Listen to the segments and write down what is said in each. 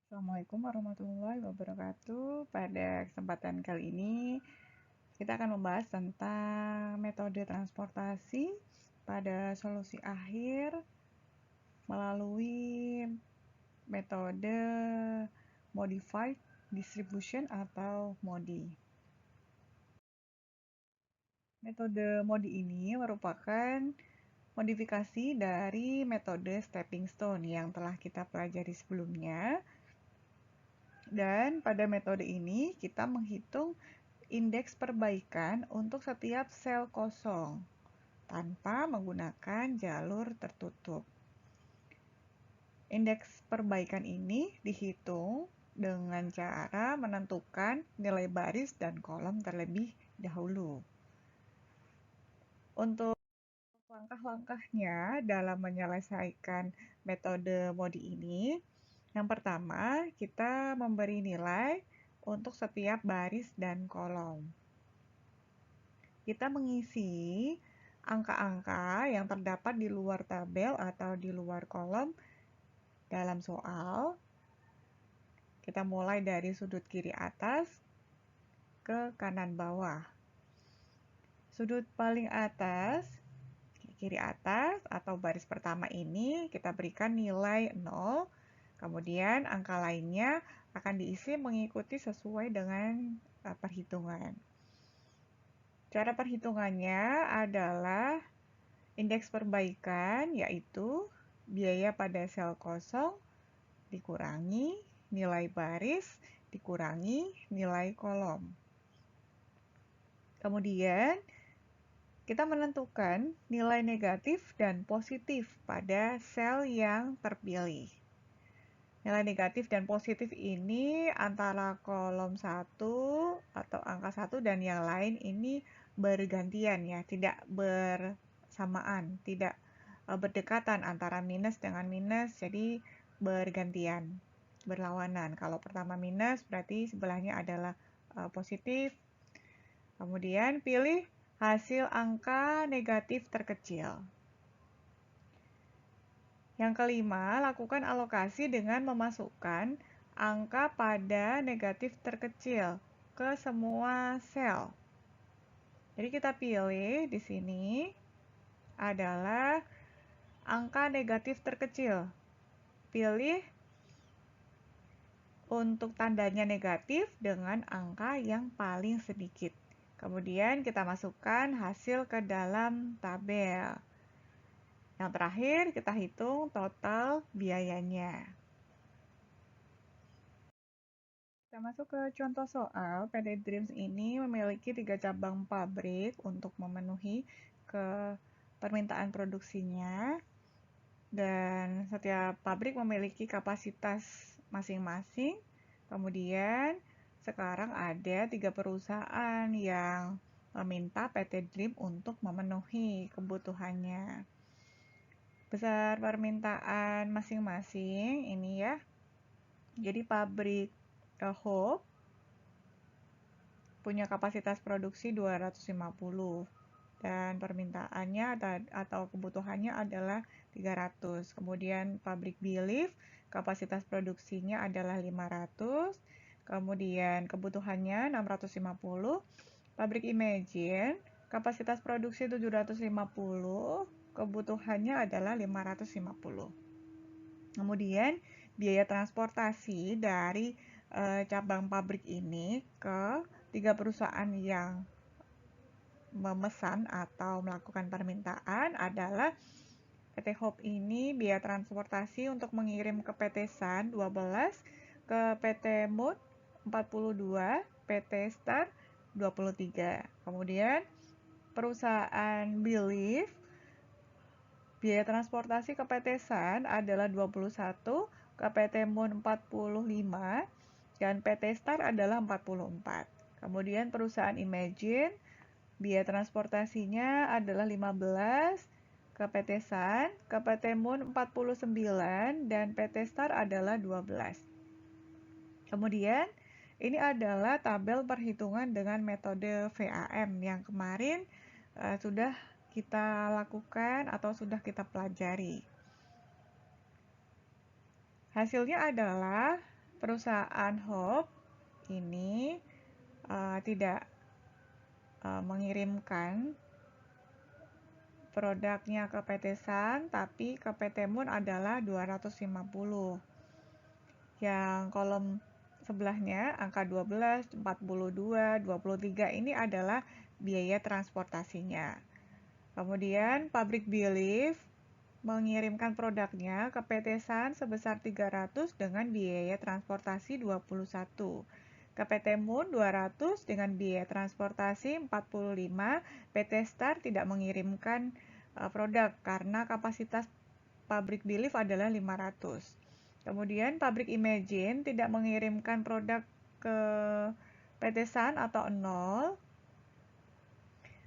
Assalamualaikum warahmatullahi wabarakatuh. Pada kesempatan kali ini, kita akan membahas tentang metode transportasi pada solusi akhir melalui metode modified distribution atau MODI. Metode MODI ini merupakan modifikasi dari metode stepping stone yang telah kita pelajari sebelumnya. Dan pada metode ini kita menghitung indeks perbaikan untuk setiap sel kosong tanpa menggunakan jalur tertutup. Indeks perbaikan ini dihitung dengan cara menentukan nilai baris dan kolom terlebih dahulu. Untuk langkah-langkahnya dalam menyelesaikan metode MODI ini, yang pertama, kita memberi nilai untuk setiap baris dan kolom. Kita mengisi angka-angka yang terdapat di luar tabel atau di luar kolom dalam soal. Kita mulai dari sudut kiri atas ke kanan bawah. Sudut paling atas, kiri atas atau baris pertama ini kita berikan nilai 0. Kemudian angka lainnya akan diisi mengikuti sesuai dengan perhitungan. Cara perhitungannya adalah indeks perbaikan, yaitu biaya pada sel kosong dikurangi nilai baris dikurangi nilai kolom. Kemudian, kita menentukan nilai negatif dan positif pada sel yang terpilih. Nilai negatif dan positif ini antara kolom 1 atau angka 1 dan yang lain ini bergantian ya, tidak bersamaan, tidak berdekatan antara minus dengan minus, jadi bergantian, berlawanan. Kalau pertama minus berarti sebelahnya adalah positif. Kemudian pilih hasil angka negatif terkecil. Yang kelima, lakukan alokasi dengan memasukkan angka pada negatif terkecil ke semua sel. Jadi kita pilih di sini adalah angka negatif terkecil. Pilih untuk tandanya negatif dengan angka yang paling sedikit. Kemudian kita masukkan hasil ke dalam tabel. Yang terakhir kita hitung total biayanya. Kita masuk ke contoh soal. PT Dreams ini memiliki 3 cabang pabrik untuk memenuhi ke permintaan produksinya. Dan setiap pabrik memiliki kapasitas masing-masing. Kemudian sekarang ada 3 perusahaan yang meminta PT Dream untuk memenuhi kebutuhannya. Besar permintaan masing-masing ini ya. Jadi pabrik Hope punya kapasitas produksi 250 dan permintaannya atau kebutuhannya adalah 300. Kemudian pabrik Belief kapasitas produksinya adalah 500, kemudian kebutuhannya 650. Pabrik Imagine kapasitas produksi 750, kebutuhannya adalah 550. Kemudian biaya transportasi dari cabang pabrik ini ke 3 perusahaan yang memesan atau melakukan permintaan adalah PT Hope ini biaya transportasi untuk mengirim ke PT Sun 12, ke PT Mood 42, PT Star 23. Kemudian perusahaan Belief biaya transportasi ke PT Sun adalah 21, ke PT Moon 45, dan PT Star adalah 44. Kemudian perusahaan Imagine, biaya transportasinya adalah 15, ke PT Sun, ke PT Moon 49, dan PT Star adalah 12. Kemudian, ini adalah tabel perhitungan dengan metode VAM yang kemarin sudah kita lakukan atau sudah kita pelajari. Hasilnya adalah perusahaan Hope ini tidak mengirimkan produknya ke PT Sun, tapi ke PT Moon adalah 250. Yang kolom sebelahnya, angka 12, 42, 23 ini adalah biaya transportasinya. Kemudian, Pabrik Belief mengirimkan produknya ke PT Sun sebesar 300 dengan biaya transportasi 21. Ke PT Moon 200 dengan biaya transportasi 45. PT Star tidak mengirimkan produk karena kapasitas Pabrik Belief adalah 500. Kemudian Pabrik Imagine tidak mengirimkan produk ke PT Sun atau 0.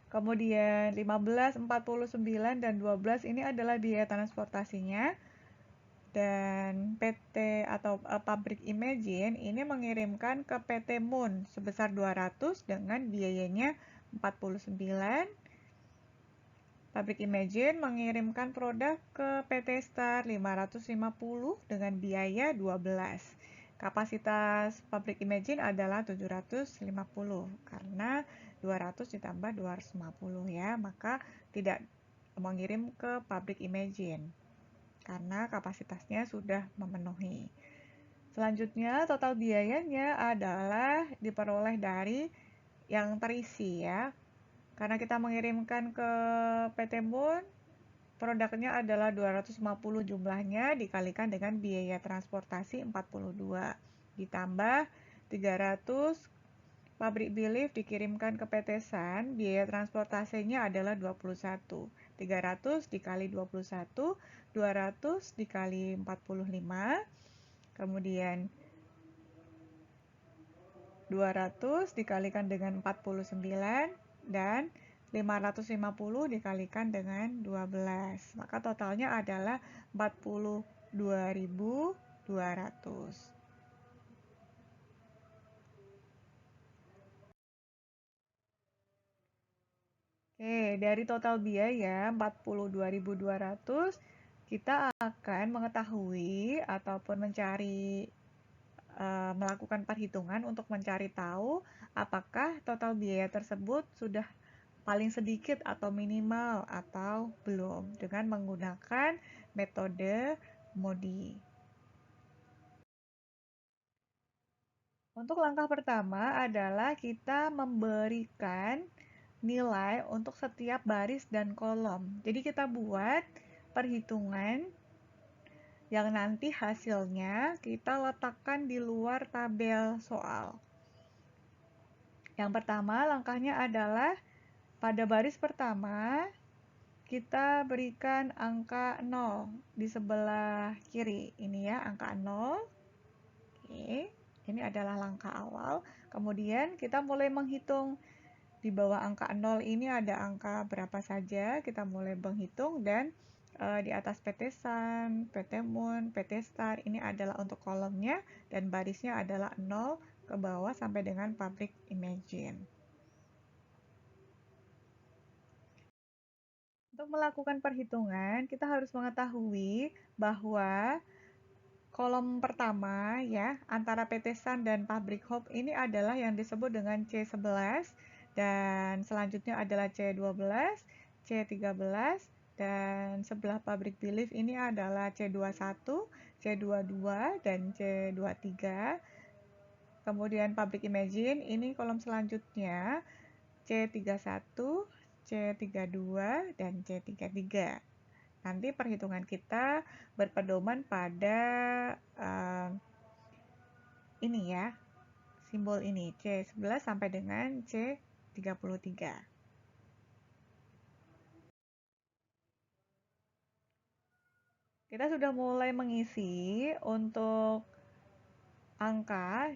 Kemudian 15, 49, dan 12 ini adalah biaya transportasinya. Dan PT atau Pabrik Imagine ini mengirimkan ke PT Moon sebesar 200 dengan biayanya 49. Pabrik Imagine mengirimkan produk ke PT Star 550 dengan biaya 12. Kapasitas Pabrik Imagine adalah 750 karena 200 ditambah 250 ya, maka tidak mengirim ke Pabrik Imagine karena kapasitasnya sudah memenuhi. Selanjutnya, total biayanya adalah diperoleh dari yang terisi ya. Karena kita mengirimkan ke PT Moon, produknya adalah 250 jumlahnya dikalikan dengan biaya transportasi 42. Ditambah 300 Pabrik Belief dikirimkan ke PT Sun, biaya transportasinya adalah 21. 300 dikali 21, 200 dikali 45, kemudian 200 dikalikan dengan 49, dan 550 dikalikan dengan 12. Maka totalnya adalah 42.200. Oke, dari total biaya 42.200, kita akan mengetahui ataupun melakukan perhitungan untuk mencari tahu apakah total biaya tersebut sudah paling sedikit atau minimal atau belum dengan menggunakan metode MODI. Untuk langkah pertama adalah kita memberikan nilai untuk setiap baris dan kolom. Jadi kita buat perhitungan yang nanti hasilnya kita letakkan di luar tabel soal. Yang pertama langkahnya adalah pada baris pertama kita berikan angka 0 di sebelah kiri. Ini ya angka 0. Oke, ini adalah langkah awal. Kemudian kita mulai menghitung. Di bawah angka 0 ini ada angka berapa saja, kita mulai menghitung, dan di atas PT Sun, PT Moon, PT Star ini adalah untuk kolomnya, dan barisnya adalah 0 ke bawah sampai dengan Pabrik Imagine. Untuk melakukan perhitungan, kita harus mengetahui bahwa kolom pertama ya, antara PT Sun dan Pabrik Hope ini adalah yang disebut dengan C11, dan selanjutnya adalah C12, C13, dan sebelah Pabrik Belief ini adalah C21, C22, dan C23. Kemudian Pabrik Imagine ini kolom selanjutnya C31, C32, dan C33. Nanti perhitungan kita berpedoman pada ini ya, simbol ini C11 sampai dengan C33. Kita sudah mulai mengisi untuk angka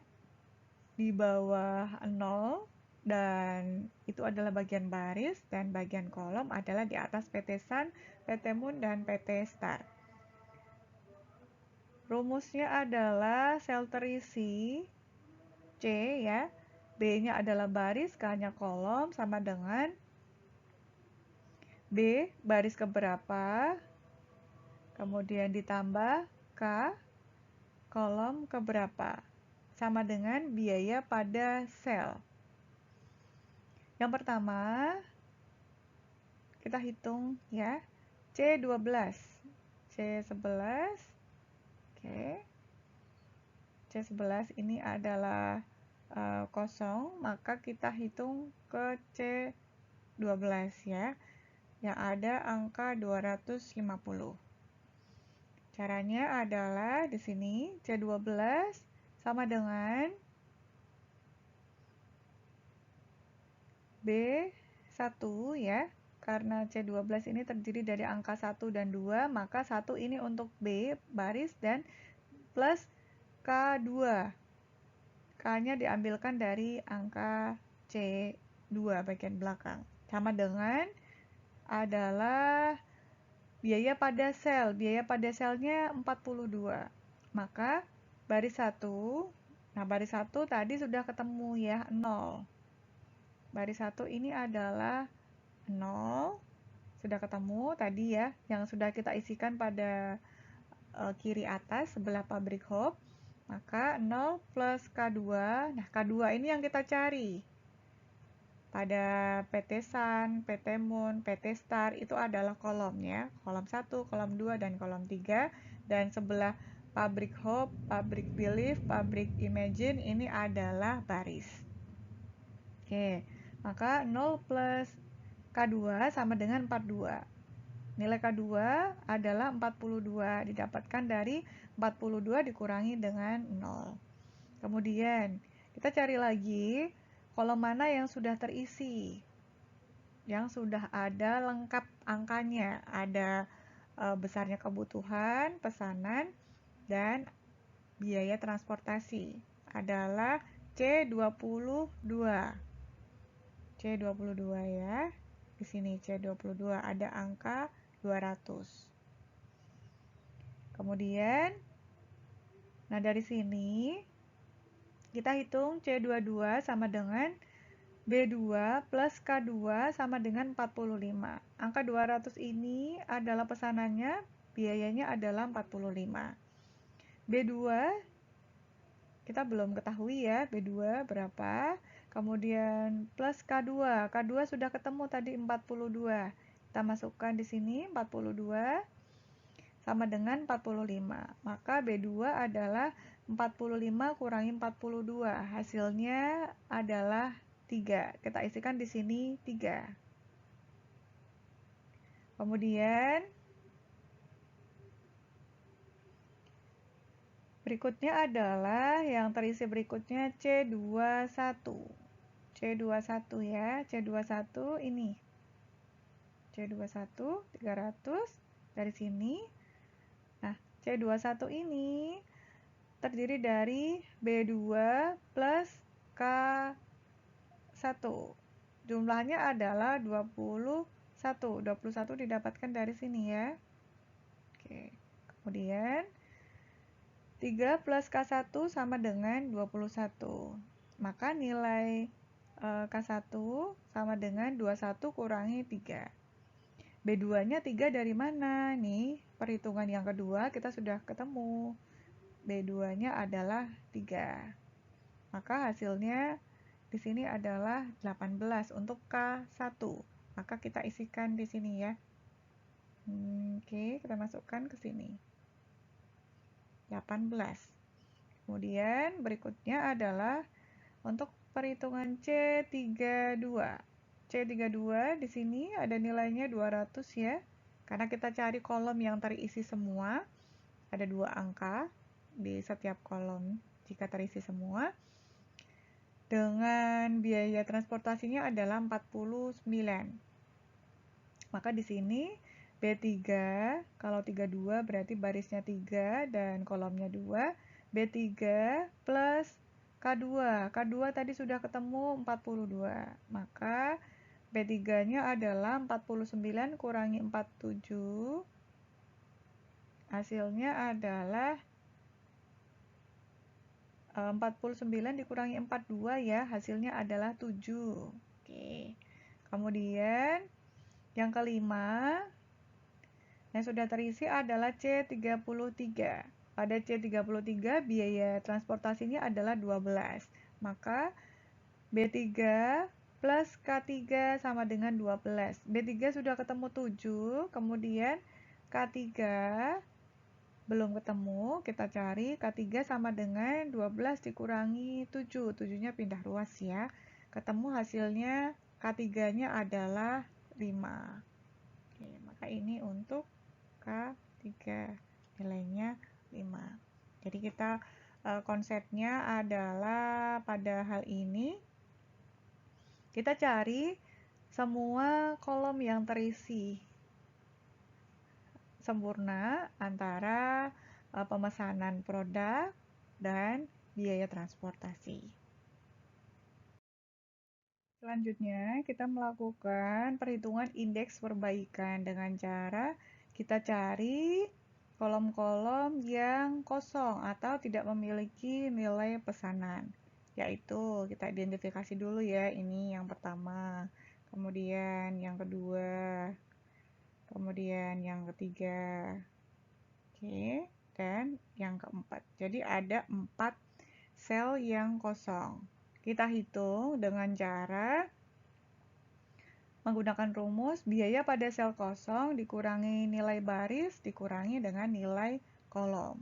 di bawah 0, dan itu adalah bagian baris, dan bagian kolom adalah di atas PT Sun, PT Moon, dan PT Star. Rumusnya adalah sel terisi C ya, B-nya adalah baris, K-nya kolom, sama dengan B baris keberapa, kemudian ditambah K, kolom keberapa? Sama dengan biaya pada sel. Yang pertama, kita hitung ya, C12. C11, oke. C11 ini adalah kosong, maka kita hitung ke C12 ya, yang ada angka 250. Caranya adalah di sini C12 sama dengan B1 ya. Karena C12 ini terdiri dari angka 1 dan 2, maka 1 ini untuk B baris dan plus K2. K-nya diambilkan dari angka C2 bagian belakang. Sama dengan adalah biaya pada sel. Biaya pada selnya 42. Maka baris 1, nah baris 1 tadi sudah ketemu ya, 0. Baris 1 ini adalah 0. Sudah ketemu tadi ya, yang sudah kita isikan pada kiri atas sebelah pabrik hop. Maka 0 plus K2, nah K2 ini yang kita cari. Pada PT Sun, PT Moon, PT Star itu adalah kolomnya, kolom 1, kolom 2, dan kolom 3. Dan sebelah pabrik Hope, pabrik Believe, pabrik Imagine ini adalah baris. Oke, maka 0 plus K2 sama dengan 42. Nilai K2 adalah 42, didapatkan dari 42 dikurangi dengan 0. Kemudian, kita cari lagi kolom mana yang sudah terisi, yang sudah ada lengkap angkanya, ada besarnya kebutuhan, pesanan, dan biaya transportasi, adalah C22. C22 ya. Di sini C22 ada angka 200. Kemudian, nah dari sini kita hitung C22 sama dengan B2 plus K2 sama dengan 45. Angka 200 ini adalah pesanannya, biayanya adalah 45. B2 kita belum ketahui ya, B2 berapa. Kemudian plus K2. K2 sudah ketemu tadi 42. Kita masukkan di sini 42 sama dengan 45. Maka B2 adalah 45 kurangi 42. Hasilnya adalah 3. Kita isikan di sini 3. Kemudian berikutnya adalah yang terisi berikutnya C21. C21 ya, C21 ini. C21 300 dari sini. Nah, C21 ini terdiri dari B2 plus K1. Jumlahnya adalah 21. 21 didapatkan dari sini ya. Oke. Kemudian 3 plus K1 sama dengan 21. Maka nilai K1 sama dengan 21 kurangi 3. B2-nya 3 dari mana? Nih, perhitungan yang kedua kita sudah ketemu. B2-nya adalah 3. Maka hasilnya di sini adalah 18 untuk K1. Maka kita isikan di sini ya. Oke, kita masukkan ke sini. 18. Kemudian berikutnya adalah untuk perhitungan C32. C32 di sini ada nilainya 200 ya. Karena kita cari kolom yang terisi semua. Ada 2 angka di setiap kolom jika terisi semua. Dengan biaya transportasinya adalah 49. Maka di sini B3, kalau 32 berarti barisnya 3 dan kolomnya 2. B3 plus K2. K2 tadi sudah ketemu 42. Maka B3-nya adalah 49 kurangi 47. Hasilnya adalah 49 dikurangi 42 ya, hasilnya adalah 7. Oke. Kemudian yang kelima yang sudah terisi adalah C33. pada C33 biaya transportasinya adalah 12. Maka B3 plus K3 sama dengan 12. B3 sudah ketemu 7, kemudian K3 belum ketemu, kita cari K3 sama dengan 12 dikurangi 7. 7-nya pindah ruas ya. Ketemu hasilnya K3-nya adalah 5. Oke, maka ini untuk K3 nilainya 5. Jadi kita konsepnya adalah pada hal ini kita cari semua kolom yang terisi sempurna antara pemesanan produk dan biaya transportasi. Selanjutnya, kita melakukan perhitungan indeks perbaikan dengan cara kita cari kolom-kolom yang kosong atau tidak memiliki nilai pesanan. Yaitu, kita identifikasi dulu ya, ini yang pertama, kemudian yang kedua, kemudian yang ketiga, oke, dan yang keempat. Jadi ada 4 sel yang kosong. Kita hitung dengan cara menggunakan rumus biaya pada sel kosong dikurangi nilai baris dikurangi dengan nilai kolom.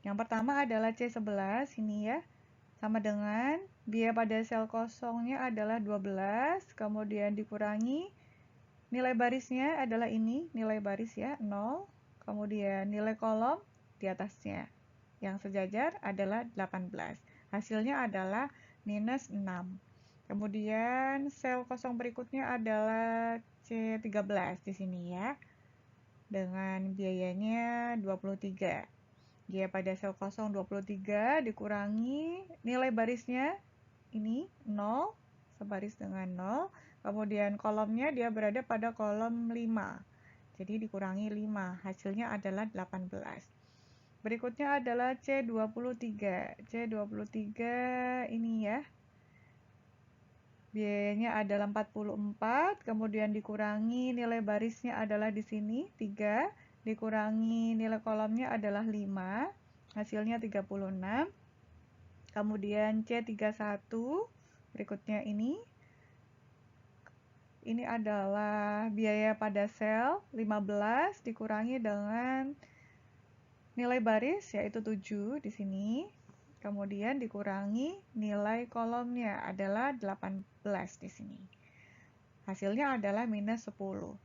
Yang pertama adalah C11 ini ya, sama dengan biaya pada sel kosongnya adalah 12, kemudian dikurangi nilai barisnya adalah ini, nilai baris ya, 0, kemudian nilai kolom di atasnya. Yang sejajar adalah 18. Hasilnya adalah minus 6. Kemudian sel kosong berikutnya adalah C13 di sini ya. Dengan biayanya 23. Biaya pada sel kosong 23 dikurangi nilai barisnya ini 0, sebaris dengan 0. Kemudian kolomnya dia berada pada kolom 5. Jadi dikurangi 5, hasilnya adalah 18. Berikutnya adalah C23. C23 ini ya. Biayanya adalah 44, kemudian dikurangi nilai barisnya adalah di sini 3, dikurangi nilai kolomnya adalah 5, hasilnya 36. Kemudian C31, berikutnya ini adalah biaya pada sel 15 dikurangi dengan nilai baris yaitu 7 di sini. Kemudian dikurangi nilai kolomnya adalah 18 di sini. Hasilnya adalah minus 10.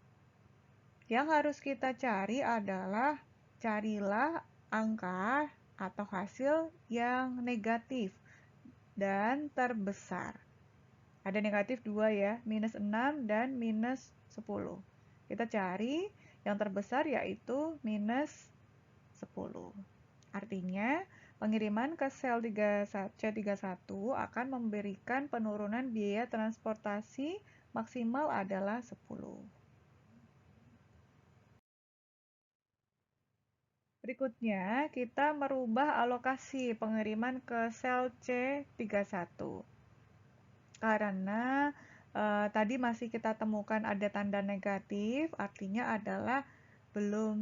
Yang harus kita cari adalah carilah angka atau hasil yang negatif dan terbesar. Ada negatif 2 ya, minus 6 dan minus 10. Kita cari yang terbesar yaitu minus 10. Artinya, pengiriman ke sel C31 akan memberikan penurunan biaya transportasi maksimal adalah 10. Berikutnya, kita merubah alokasi pengiriman ke sel C31. Karena tadi masih kita temukan ada tanda negatif, artinya adalah belum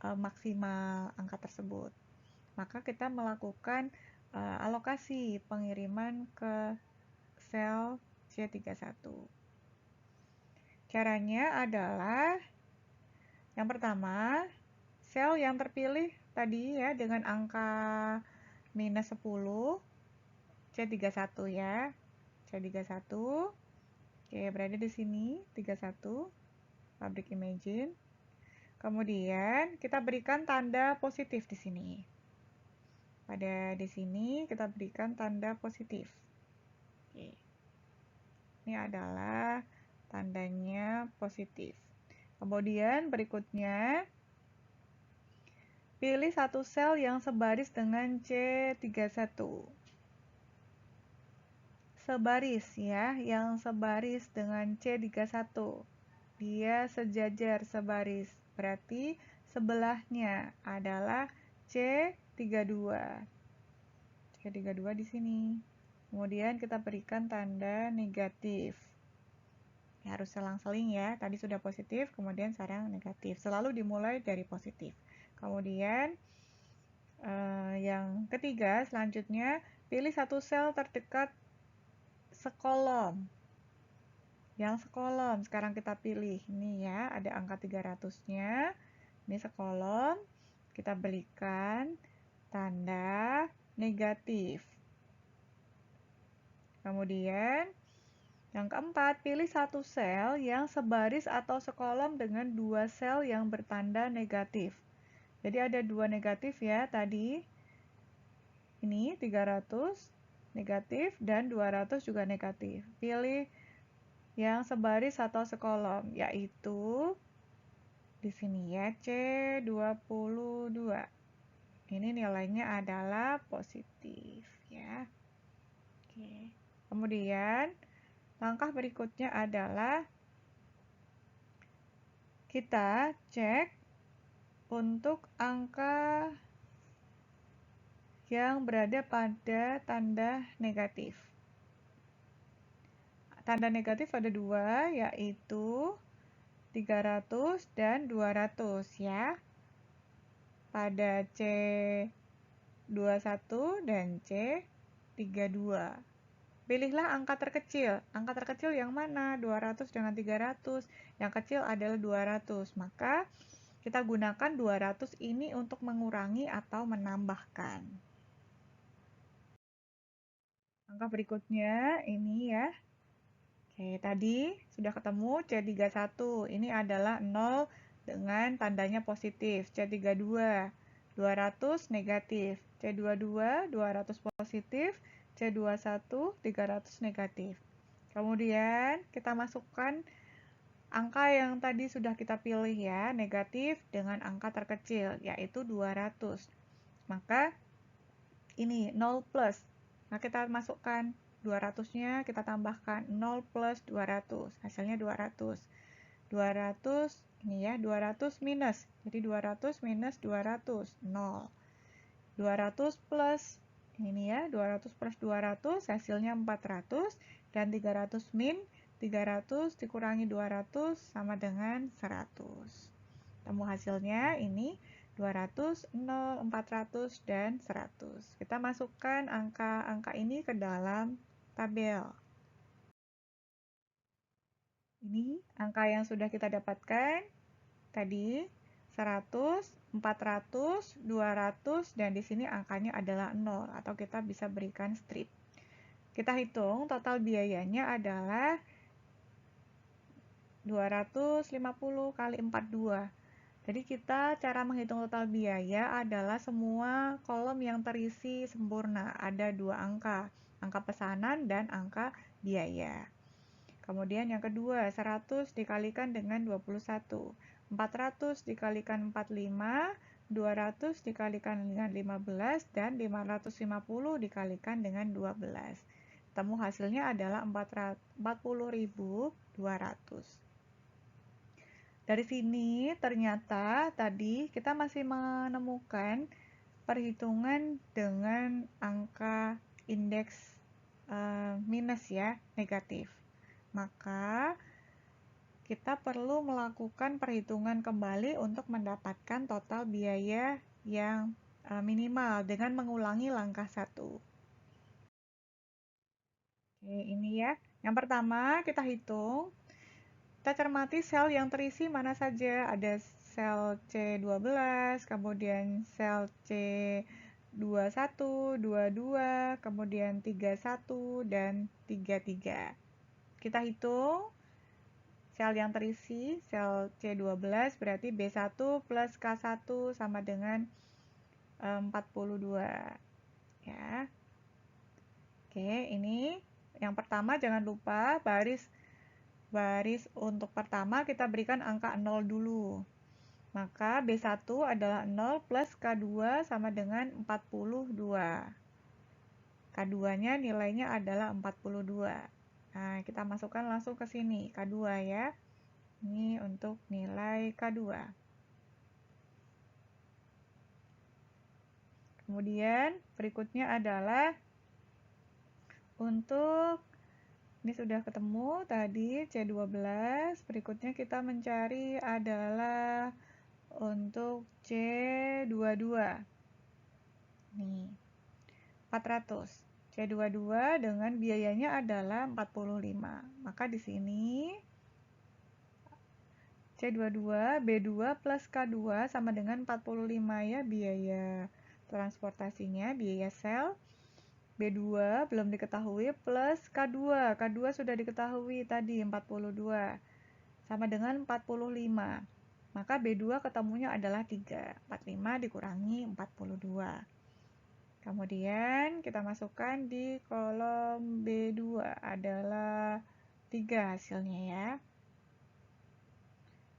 maksimal angka tersebut. Maka kita melakukan alokasi pengiriman ke sel C31. Caranya adalah yang pertama, sel yang terpilih tadi ya dengan angka minus 10, C31 ya. C31, oke, berada di sini, 31, Pabrik Imagine. Kemudian kita berikan tanda positif di sini. Pada di sini kita berikan tanda positif. Oke. Ini adalah tandanya positif. Kemudian berikutnya pilih satu sel yang sebaris dengan C31. Sebaris ya, yang sebaris dengan C31. Dia sejajar sebaris. Berarti sebelahnya adalah C32. C32 di sini. Kemudian kita berikan tanda negatif. Ya, harus selang-seling ya. Tadi sudah positif, kemudian sekarang negatif. Selalu dimulai dari positif. Kemudian Yang ketiga, selanjutnya, pilih satu sel terdekat sekolom. Yang sekolom, sekarang kita pilih. Ini ya, ada angka 300-nya. Ini sekolom. Kita berikan tanda negatif. Kemudian, yang keempat, pilih satu sel yang sebaris atau sekolom dengan dua sel yang bertanda negatif. Jadi ada dua negatif ya tadi. Ini 300 negatif dan 200 juga negatif. Pilih yang sebaris atau sekolom, yaitu di sini ya C22. Ini nilainya adalah positif ya. Oke. Kemudian langkah berikutnya adalah kita cek untuk angka yang berada pada tanda negatif. Tanda negatif ada dua, yaitu 300 dan 200 ya. Pada C21 dan C32. Pilihlah angka terkecil. Angka terkecil yang mana? 200 dengan 300. Yang kecil adalah 200. Maka kita gunakan 200 ini untuk mengurangi atau menambahkan. Angka berikutnya ini ya. Oke, tadi sudah ketemu C31. Ini adalah 0 dengan tandanya positif. C32, 200 negatif. C22, 200 positif. C21, 300 negatif. Kemudian kita masukkan angka yang tadi sudah kita pilih ya, negatif dengan angka terkecil, yaitu 200. Maka ini 0 plus. Nah, kita masukkan 200-nya, kita tambahkan 0 plus 200. Hasilnya 200. 200, ini ya, 200 minus. Jadi 200 minus 200, 0. 200 plus, ini ya, 200 plus 200, hasilnya 400. Dan 300 min, 300 dikurangi 200 sama dengan 100. Temu hasilnya ini 200, 0, 400, dan 100. Kita masukkan angka-angka ini ke dalam tabel. Ini angka yang sudah kita dapatkan. Tadi 100, 400, 200, dan di sini angkanya adalah 0, atau kita bisa berikan strip. Kita hitung total biayanya adalah 250 kali 42. Jadi cara menghitung total biaya adalah semua kolom yang terisi sempurna. Ada dua angka pesanan dan angka biaya. Kemudian yang kedua, 100 dikalikan dengan 21. 400 dikalikan 45, 200 dikalikan dengan 15, dan 550 dikalikan dengan 12. Temu hasilnya adalah 40.200. Dari sini ternyata tadi kita masih menemukan perhitungan dengan angka indeks minus ya, negatif. Maka kita perlu melakukan perhitungan kembali untuk mendapatkan total biaya yang minimal dengan mengulangi langkah 1. Oke, ini ya. Yang pertama kita hitung. Kita cermati sel yang terisi mana saja. Ada sel C12, kemudian sel C21, 22, kemudian 31, dan 33. Kita hitung sel yang terisi, sel C12 berarti B1 plus K1 sama dengan 42. Ya. Oke, ini yang pertama jangan lupa baris untuk pertama kita berikan angka 0 dulu. Maka B1 adalah 0 plus K2 sama dengan 42. K2-nya nilainya adalah 42. Nah, kita masukkan langsung ke sini, K2 ya. Ini untuk nilai K2. Kemudian berikutnya adalah untuk ini sudah ketemu tadi C12, berikutnya kita mencari adalah untuk C22. Nih, 400. C22 dengan biayanya adalah 45. Maka di sini C22 B2 plus K2 sama dengan 45 ya, biaya transportasinya, biaya sel. B2 belum diketahui plus K2. K2 sudah diketahui tadi 42 sama dengan 45. Maka B2 ketemunya adalah 3. 45 dikurangi 42. Kemudian kita masukkan di kolom B2 adalah 3 hasilnya ya.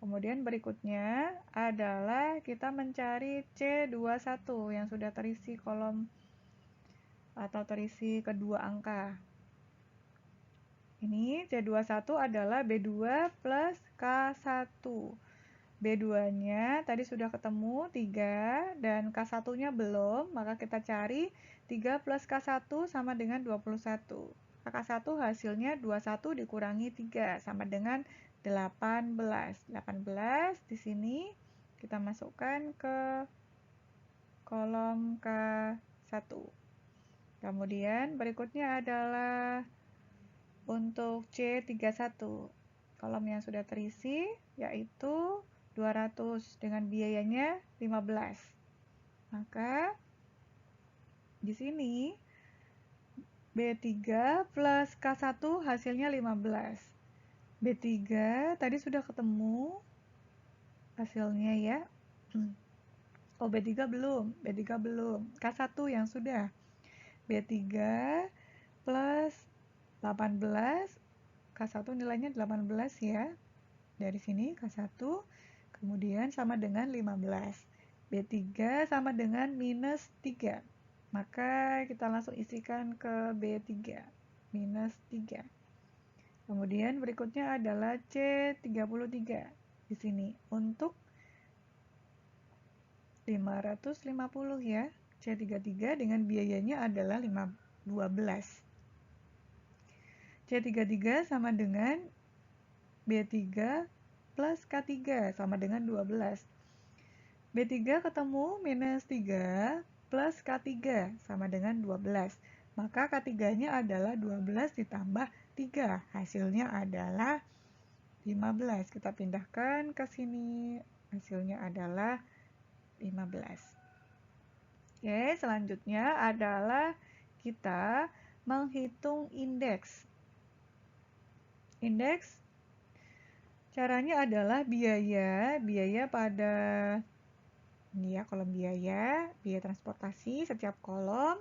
Kemudian berikutnya adalah kita mencari C21 yang sudah terisi kolom atau terisi kedua angka. Ini C21 adalah B2 plus K1. B2-nya tadi sudah ketemu 3 dan K1-nya belum, maka kita cari 3 plus K1 sama dengan 21. K1 hasilnya 21 dikurangi 3 sama dengan 18. 18 di sini kita masukkan ke kolom K1. Kemudian berikutnya adalah untuk C31. Kolom yang sudah terisi yaitu 200 dengan biayanya 15. Maka di sini B3 plus K1 hasilnya 15. B3 tadi sudah ketemu hasilnya ya. Oh, B3 belum. B3 belum. K1 yang sudah. B3 plus 18. K1 nilainya 18 ya. Dari sini K1 kemudian sama dengan 15. B3 sama dengan minus 3. Maka kita langsung isikan ke B3. Minus 3. Kemudian berikutnya adalah C33. Di sini untuk 550 ya. C33 dengan biayanya adalah 12. C33 sama dengan B3 plus K3 sama dengan 12. B3 ketemu minus 3 plus K3 sama dengan 12. Maka K3-nya adalah 12 ditambah 3. Hasilnya adalah 15. Kita pindahkan ke sini. Hasilnya adalah 15. Oke, selanjutnya adalah kita menghitung indeks. Indeks caranya adalah biaya pada ini ya, kolom biaya transportasi setiap kolom.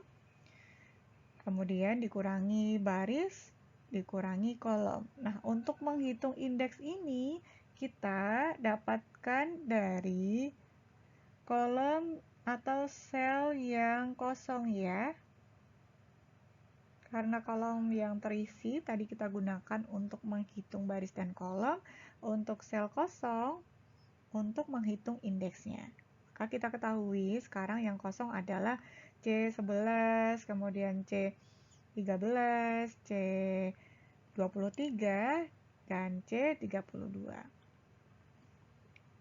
Kemudian dikurangi baris, dikurangi kolom. Nah, untuk menghitung indeks ini kita dapatkan dari kolom atau sel yang kosong ya. Karena kolom yang terisi tadi kita gunakan untuk menghitung baris dan kolom, untuk sel kosong untuk menghitung indeksnya. Maka kita ketahui sekarang yang kosong adalah C11, kemudian C13, C23, dan C32.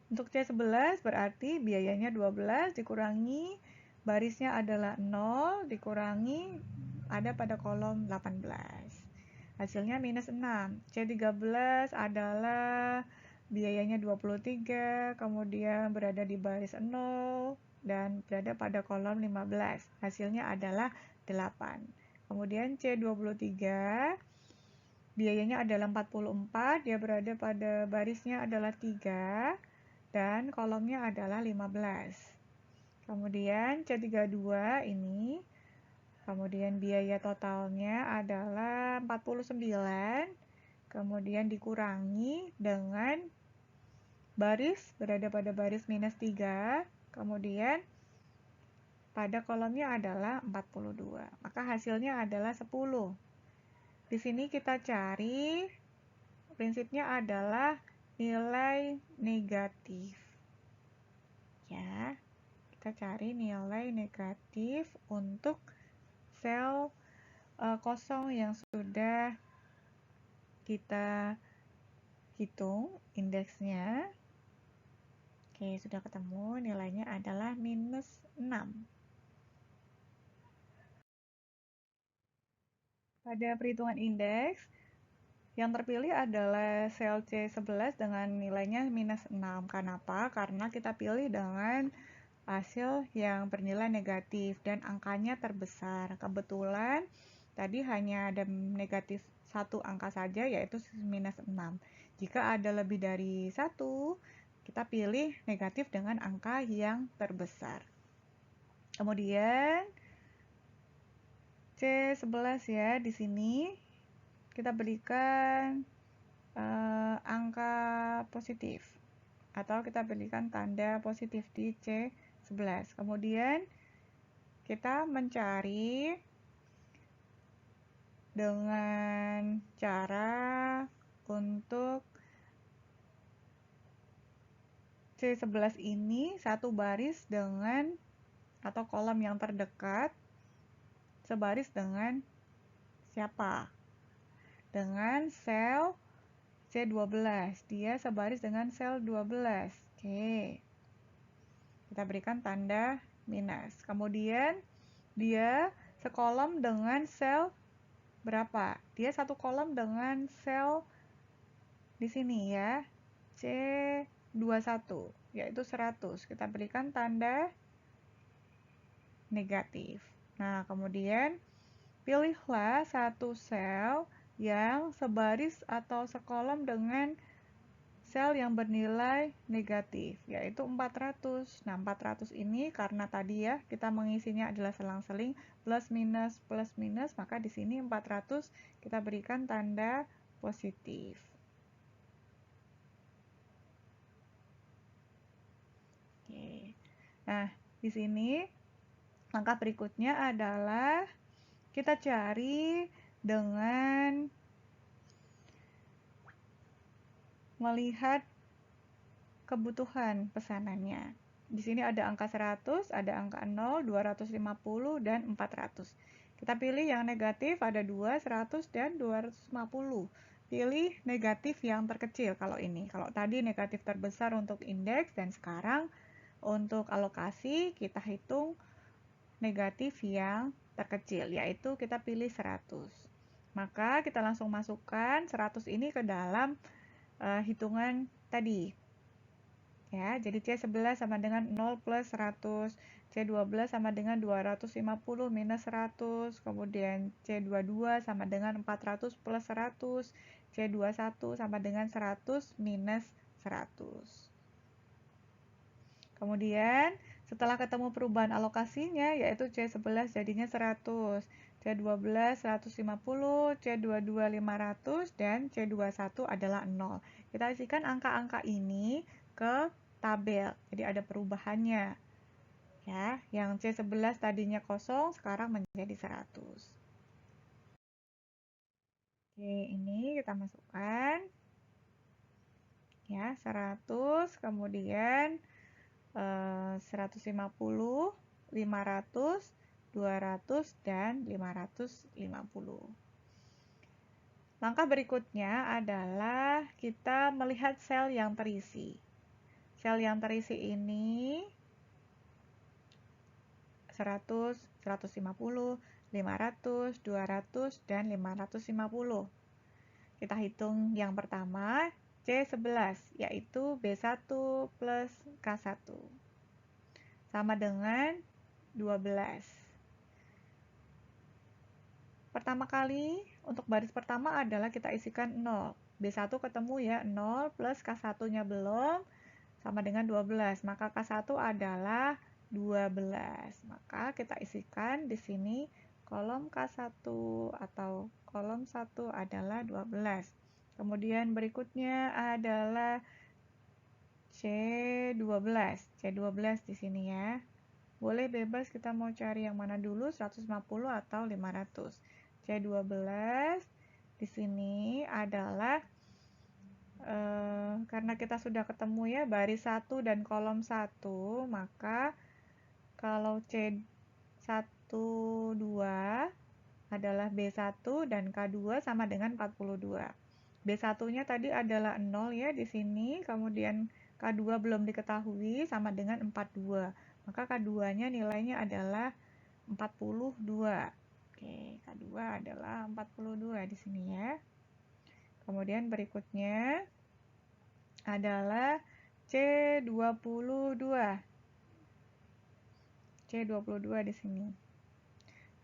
Untuk C11 berarti biayanya 12 dikurangi barisnya adalah 0 dikurangi ada pada kolom 18. Hasilnya minus 6. C13 adalah biayanya 23, kemudian berada di baris 0 dan berada pada kolom 15. Hasilnya adalah 8. Kemudian C23 biayanya adalah 44, dia berada pada barisnya adalah 3 dan kolomnya adalah 15. Kemudian C32 ini, kemudian biaya totalnya adalah 49, kemudian dikurangi dengan baris, berada pada baris minus 3, kemudian pada kolomnya adalah 42. Maka hasilnya adalah 10. Di sini kita cari, prinsipnya adalah nilai negatif. Ya, kita cari nilai negatif untuk sel kosong yang sudah kita hitung indeksnya. Oke, sudah ketemu, nilainya adalah minus 6. Pada perhitungan indeks, yang terpilih adalah sel C11 dengan nilainya minus 6. Kenapa? Karena kita pilih dengan hasil yang bernilai negatif dan angkanya terbesar. Kebetulan tadi hanya ada negatif satu angka saja, yaitu minus 6. Jika ada lebih dari satu, kita pilih negatif dengan angka yang terbesar. Kemudian C11 ya, di sini kita berikan angka positif atau kita berikan tanda positif di C11. Kemudian kita mencari dengan cara untuk C11 ini satu baris dengan atau kolom yang terdekat sebaris dengan siapa? Dengan sel C12. Dia sebaris dengan sel 12. Oke. Kita berikan tanda minus. Kemudian dia sekolom dengan sel berapa? Dia satu kolom dengan sel di sini ya. C21, yaitu 100. Kita berikan tanda negatif. Nah, kemudian pilihlah satu sel yang sebaris atau sekolom dengan sel yang bernilai negatif, yaitu 400. Nah, 400 ini karena tadi ya, kita mengisinya adalah selang-seling plus minus, maka di sini 400 kita berikan tanda positif. Oke. Nah, di sini langkah berikutnya adalah kita cari dengan melihat kebutuhan pesanannya. Di sini ada angka 100, ada angka 0, 250, dan 400. Kita pilih yang negatif, ada 2, 100, dan 250. Pilih negatif yang terkecil kalau ini. Kalau tadi negatif terbesar untuk indeks, dan sekarang untuk alokasi kita hitung negatif yang terkecil, yaitu kita pilih 100. Maka kita langsung masukkan 100 ini ke dalam hitungan tadi. Ya, jadi C11 sama dengan 0 plus 100, C12 sama dengan 250 minus 100, kemudian C22 sama dengan 400 plus 100, C21 sama dengan 100 minus 100. Kemudian setelah ketemu perubahan alokasinya, yaitu C11 jadinya 100, C12 150, C22 500, dan C21 adalah 0. Kita isikan angka-angka ini ke tabel, jadi ada perubahannya. Ya, yang C11 tadinya kosong, sekarang menjadi 100. Oke, ini kita masukkan. Ya, 100, kemudian 150, 500, 200, dan 550. Langkah berikutnya adalah kita melihat sel yang terisi. Sel yang terisi ini 100, 150, 500, 200, dan 550. Kita hitung yang pertama, C11, yaitu B1 plus K1. Sama dengan 12. Pertama kali, untuk baris pertama adalah kita isikan 0. B1 ketemu ya, 0 plus K1-nya belum, sama dengan 12. Maka K1 adalah 12. Maka kita isikan di sini kolom K1 atau kolom 1 adalah 12. Kemudian berikutnya adalah C12. C12 di sini ya. Boleh bebas kita mau cari yang mana dulu, 150 atau 500. C12 di sini adalah karena kita sudah ketemu ya baris 1 dan kolom 1, maka kalau C12 adalah B1 dan K2 sama dengan 42. B1-nya tadi adalah 0 ya di sini, kemudian K2 belum diketahui sama dengan 42. Maka K2-nya nilainya adalah 42. Oke, K2 adalah 42 di sini ya. Kemudian berikutnya adalah C22. C22 di sini.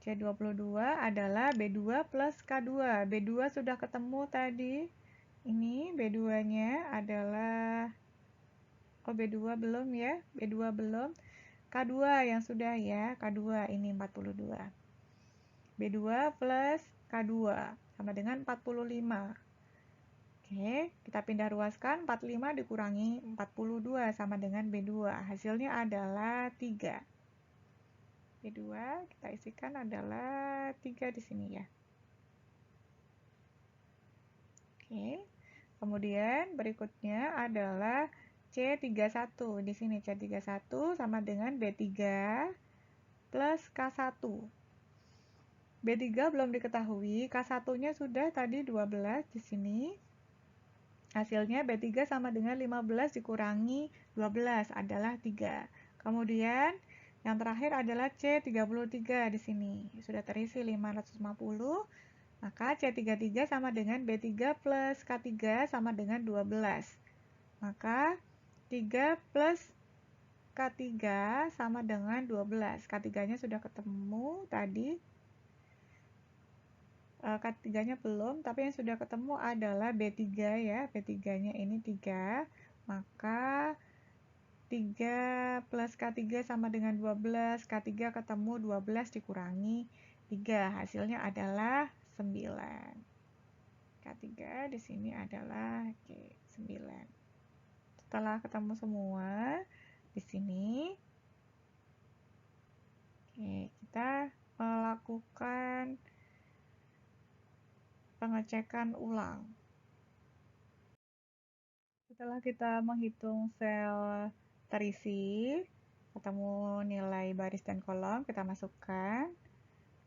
C22 adalah B2 plus K2. B2 sudah ketemu tadi. Ini B2-nya adalah, oh B2 belum ya, B2 belum. K2 yang sudah ya, K2 ini 42. B2 plus K2 sama dengan 45. Oke, kita pindah ruaskan, 45 dikurangi 42 sama dengan B2. Hasilnya adalah 3. B2 kita isikan adalah 3 di sini ya. Oke, kemudian berikutnya adalah C31. Di sini C31 sama dengan B3 plus K1. B3 belum diketahui, K1-nya sudah tadi 12 di sini. Hasilnya B3 sama dengan 15 dikurangi 12 adalah 3. Kemudian yang terakhir adalah C33 di sini. Sudah terisi 550. Maka C33 sama dengan B3 plus K3 sama dengan 12. Maka 3 plus K3 sama dengan 12. K3-nya sudah ketemu tadi. K3-nya belum, tapi yang sudah ketemu adalah B3 ya. B3-nya ini 3. Maka 3 plus K3 sama dengan 12. K3 ketemu 12 dikurangi 3. Hasilnya adalah 9. K3 di sini adalah 9. Setelah ketemu semua di sini, kita melakukan pengecekan ulang. Setelah kita menghitung sel terisi, ketemu nilai baris dan kolom, kita masukkan.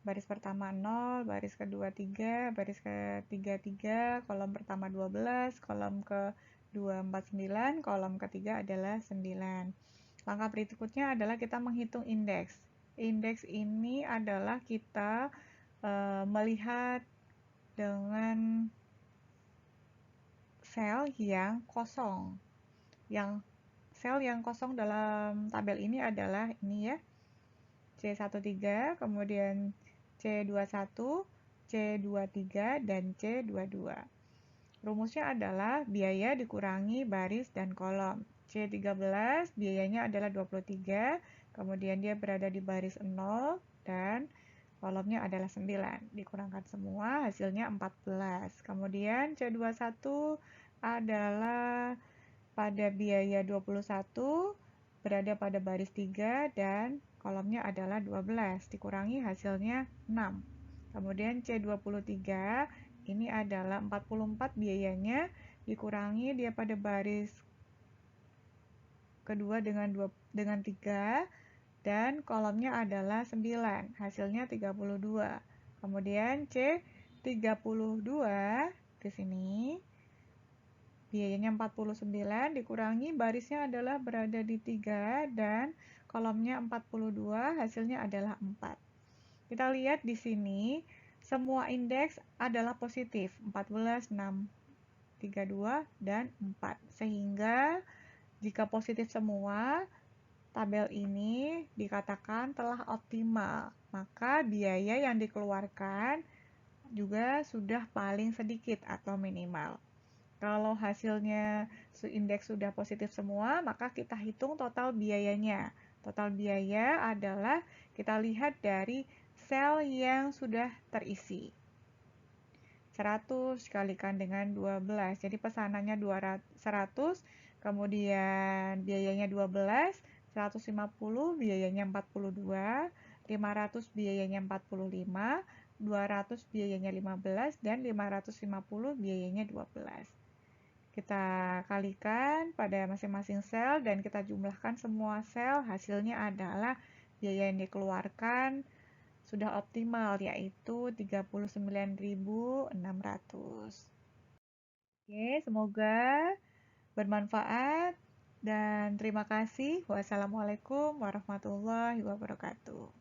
Baris pertama 0, baris kedua 3, baris ketiga 3, kolom pertama 12, kolom kedua 49, kolom ketiga adalah 9. Langkah berikutnya adalah kita menghitung indeks. Indeks ini adalah kita melihat dengan sel yang kosong. Sel yang kosong dalam tabel ini adalah ini ya, C13, kemudian C21, C23, dan C22. Rumusnya adalah biaya dikurangi baris dan kolom. C13 biayanya adalah 23, kemudian dia berada di baris 0, dan kolomnya adalah 9. Dikurangkan semua, hasilnya 14. Kemudian C21 adalah pada biaya 21, berada pada baris 3, dan kolomnya adalah 12, dikurangi hasilnya 6. Kemudian C23, ini adalah 44 biayanya, dikurangi dia pada baris kedua dengan 3, dan kolomnya adalah 9, hasilnya 32. Kemudian C32 di sini, biayanya 49, dikurangi barisnya adalah berada di 3 dan kolomnya 42, hasilnya adalah 4. Kita lihat di sini, semua indeks adalah positif, 14, 6, 32, dan 4. Sehingga jika positif semua, tabel ini dikatakan telah optimal. Maka biaya yang dikeluarkan juga sudah paling sedikit atau minimal. Kalau hasilnya indeks sudah positif semua, maka kita hitung total biayanya. Total biaya adalah kita lihat dari sel yang sudah terisi. 100 dikalikan dengan 12. Jadi pesanannya 100, kemudian biayanya 12, 150 biayanya 42, 500 biayanya 45, 200 biayanya 15, dan 550 biayanya 12. Kita kalikan pada masing-masing sel dan kita jumlahkan semua sel, hasilnya adalah biaya yang dikeluarkan sudah optimal, yaitu 39.600. Oke, semoga bermanfaat dan terima kasih. Wassalamualaikum warahmatullahi wabarakatuh.